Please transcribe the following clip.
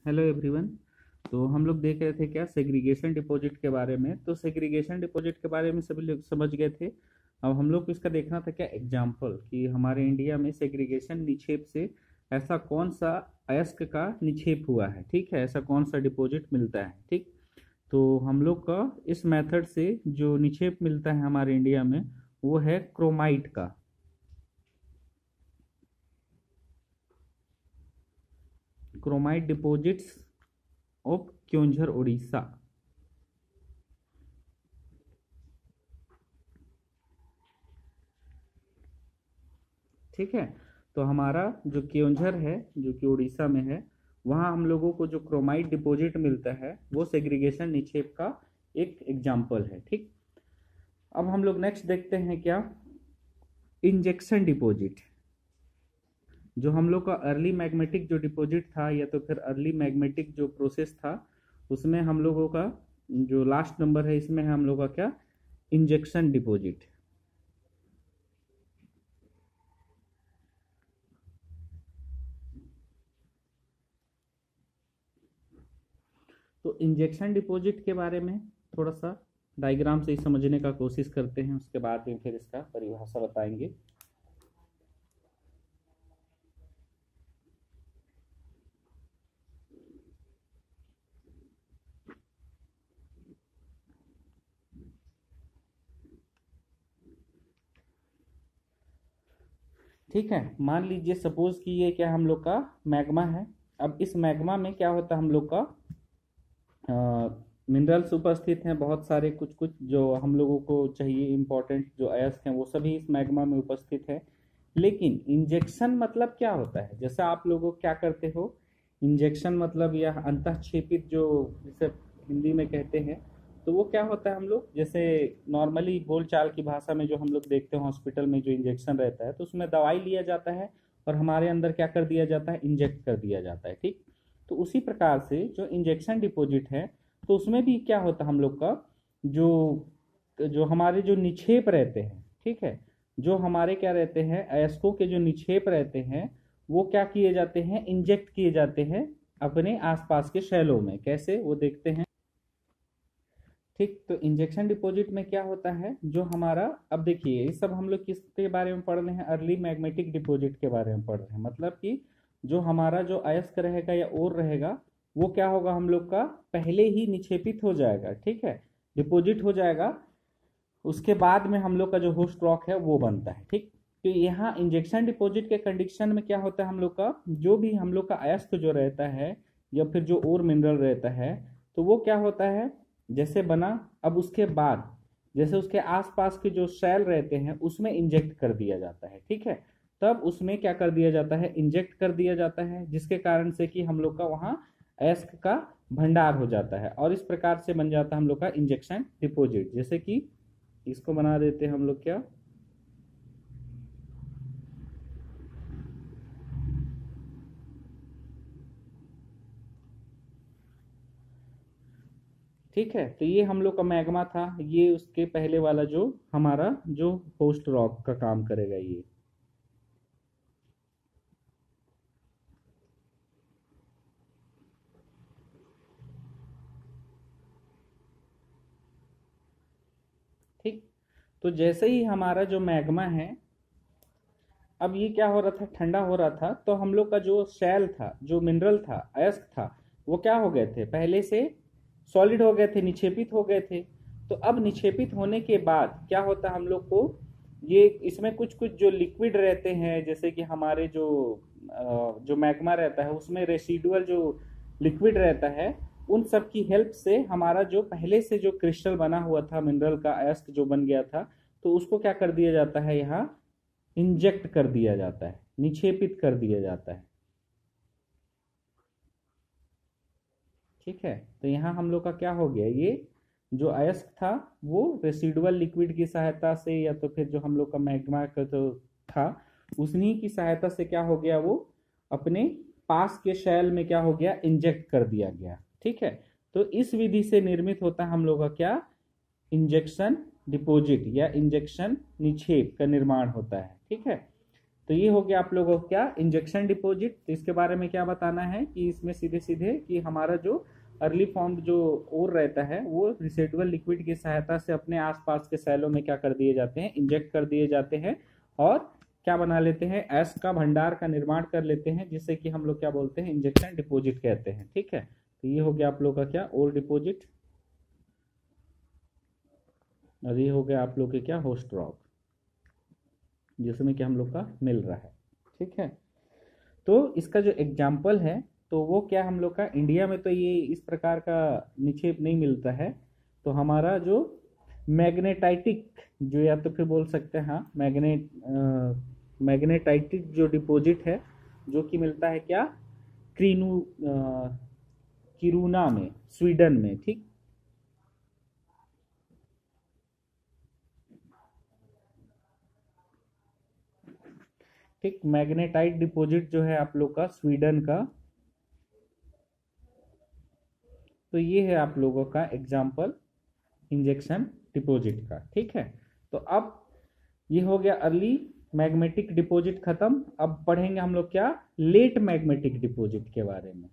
Hello everyone. तो हम लोग देख रहे थे क्या सेग्रीगेशन डिपॉजिट के बारे में। तो सेग्रीगेशन डिपॉजिट के बारे में सभी लोग समझ गए थे। अब हम लोग को इसका देखना था क्या एग्जाम्पल कि हमारे इंडिया में सेग्रीगेशन निक्षेप से ऐसा कौन सा अयस्क का निक्षेप हुआ है, ठीक है, ऐसा कौन सा डिपॉजिट मिलता है। ठीक, तो हम लोग का इस मेथड से जो निक्षेप मिलता है हमारे इंडिया में वो है क्रोमाइट का। Chromite deposits of Keonjhar Orissa. ठीक है, तो हमारा जो क्योंझर है जो कि उड़ीसा में है, वहाँ हम लोगों को जो क्रोमाइट डिपॉजिट मिलता है वो सेग्रीगेशन निक्षेप का एक एग्जाम्पल है। ठीक, अब हम लोग नेक्स्ट देखते हैं क्या इंजेक्शन डिपॉजिट। जो हम लोग का अर्ली मैग्मेटिक जो डिपॉजिट था या तो फिर अर्ली मैग्मेटिक जो प्रोसेस था उसमें हम लोगों का जो लास्ट नंबर है इसमें है हम लोग का क्या इंजेक्शन डिपॉजिट। तो इंजेक्शन डिपॉजिट के बारे में थोड़ा सा डायग्राम से ही समझने का कोशिश करते हैं, उसके बाद में फिर इसका परिभाषा बताएंगे। ठीक है, मान लीजिए सपोज कि ये क्या हम लोग का मैग्मा है। अब इस मैग्मा में क्या होता है हम लोग का मिनरल्स उपस्थित हैं बहुत सारे, कुछ कुछ जो हम लोगों को चाहिए इंपॉर्टेंट जो अयस्क हैं वो सभी इस मैग्मा में उपस्थित है। लेकिन इंजेक्शन मतलब क्या होता है, जैसे आप लोगों क्या करते हो, इंजेक्शन मतलब यह अंतःक्षेपित जो जिसे हिंदी में कहते हैं, तो वो क्या होता है हम लोग जैसे नॉर्मली बोलचाल की भाषा में जो हम लोग देखते हैं हॉस्पिटल में जो इंजेक्शन रहता है तो उसमें दवाई लिया जाता है और हमारे अंदर क्या कर दिया जाता है, इंजेक्ट कर दिया जाता है। ठीक, तो उसी प्रकार से जो इंजेक्शन डिपॉजिट है तो उसमें भी क्या होता है हम लोग का जो जो हमारे जो निक्षेप रहते हैं, ठीक है, जो हमारे क्या रहते हैं अयस्कों के जो निक्षेप रहते हैं वो क्या किए जाते हैं, इंजेक्ट किए जाते हैं अपने आसपास के शैलों में। कैसे वो देखते हैं। ठीक, तो इंजेक्शन डिपॉजिट में क्या होता है जो हमारा, अब देखिए ये सब हम लोग किसके बारे में पढ़ रहे हैं, अर्ली मैग्मेटिक डिपॉजिट के बारे में पढ़ रहे हैं। मतलब कि जो हमारा जो अयस्क रहेगा या ओर रहेगा वो क्या होगा हम लोग का पहले ही निक्षेपित हो जाएगा, ठीक है, डिपॉजिट हो जाएगा, उसके बाद में हम लोग का जो होस्ट रॉक है वो बनता है। ठीक, तो यहाँ इंजेक्शन डिपॉजिट के कंडीशन में क्या होता है हम लोग का जो भी हम लोग का अयस्क जो रहता है या फिर जो और मिनरल रहता है तो वो क्या होता है जैसे बना, अब उसके बाद जैसे उसके आसपास के जो सेल रहते हैं उसमें इंजेक्ट कर दिया जाता है। ठीक है, तब उसमें क्या कर दिया जाता है, इंजेक्ट कर दिया जाता है, जिसके कारण से कि हम लोग का वहाँ अयस्क का भंडार हो जाता है और इस प्रकार से बन जाता है हम लोग का इंजेक्शन डिपॉजिट। जैसे कि इसको बना देते हैं हम लोग क्या, ठीक है, तो ये हम लोग का मैग्मा था, ये उसके पहले वाला जो हमारा जो होस्ट रॉक का काम करेगा ये। ठीक, तो जैसे ही हमारा जो मैग्मा है, अब ये क्या हो रहा था, ठंडा हो रहा था, तो हम लोग का जो सेल था जो मिनरल था अयस्क था वो क्या हो गए थे, पहले से सॉलिड हो गए थे, निक्षेपित हो गए थे। तो अब निक्षेपित होने के बाद क्या होता है हम लोग को, ये इसमें कुछ कुछ जो लिक्विड रहते हैं जैसे कि हमारे जो मैग्मा रहता है उसमें रेसिडुअल जो लिक्विड रहता है उन सब की हेल्प से हमारा जो पहले से जो क्रिस्टल बना हुआ था मिनरल का अयस्क जो बन गया था तो उसको क्या कर दिया जाता है, यहाँ इंजेक्ट कर दिया जाता है, निक्षेपित कर दिया जाता है। ठीक है, तो यहाँ हम लोग का क्या हो गया, ये जो अयस्क था वो रेसिडुअल लिक्विड की सहायता से या तो फिर जो हम लोग का मैग्मा का जो था उन्हीं की सहायता से क्या हो गया, वो अपने पास के शैल में क्या हो गया, इंजेक्ट कर दिया गया। ठीक है, तो इस विधि से निर्मित होता है हम लोग का क्या, इंजेक्शन डिपॉजिट या इंजेक्शन निक्षेप का निर्माण होता है। ठीक है, तो ये हो गया आप लोगों को क्या इंजेक्शन डिपॉजिट। तो इसके बारे में क्या बताना है कि इसमें सीधे सीधे कि हमारा जो अर्ली फॉर्म्ड जो ओर रहता है वो रिसिडुअल लिक्विड की सहायता से अपने आसपास के सेलों में क्या कर दिए जाते हैं, इंजेक्ट कर दिए जाते हैं और क्या बना लेते हैं, एस का भंडार का निर्माण कर लेते हैं, जिससे कि हम लोग क्या बोलते हैं, इंजेक्शन डिपॉजिट कहते हैं। ठीक है, तो ये हो गया आप लोग का क्या ओर डिपॉजिट और ये हो गया आप लोग के क्या होस्ट रॉक, जिसमें कि हम लोग का मिल रहा है। ठीक है, तो इसका जो एग्जाम्पल है तो वो क्या हम लोग का इंडिया में तो ये इस प्रकार का निक्षेप नहीं मिलता है। तो हमारा जो मैग्नेटाइटिक जो या तो फिर बोल सकते हैं हाँ मैग्नेटाइटिक जो डिपॉजिट है जो कि मिलता है क्या किरूना में, स्वीडन में। ठीक, ठीक, मैग्नेटाइट डिपॉजिट जो है आप लोग का स्वीडन का। तो ये है आप लोगों का एग्जाम्पल इंजेक्शन डिपॉजिट का। ठीक है, तो अब ये हो गया अर्ली मैग्मेटिक डिपॉजिट खत्म। अब पढ़ेंगे हम लोग क्या लेट मैग्मेटिक डिपॉजिट के बारे में।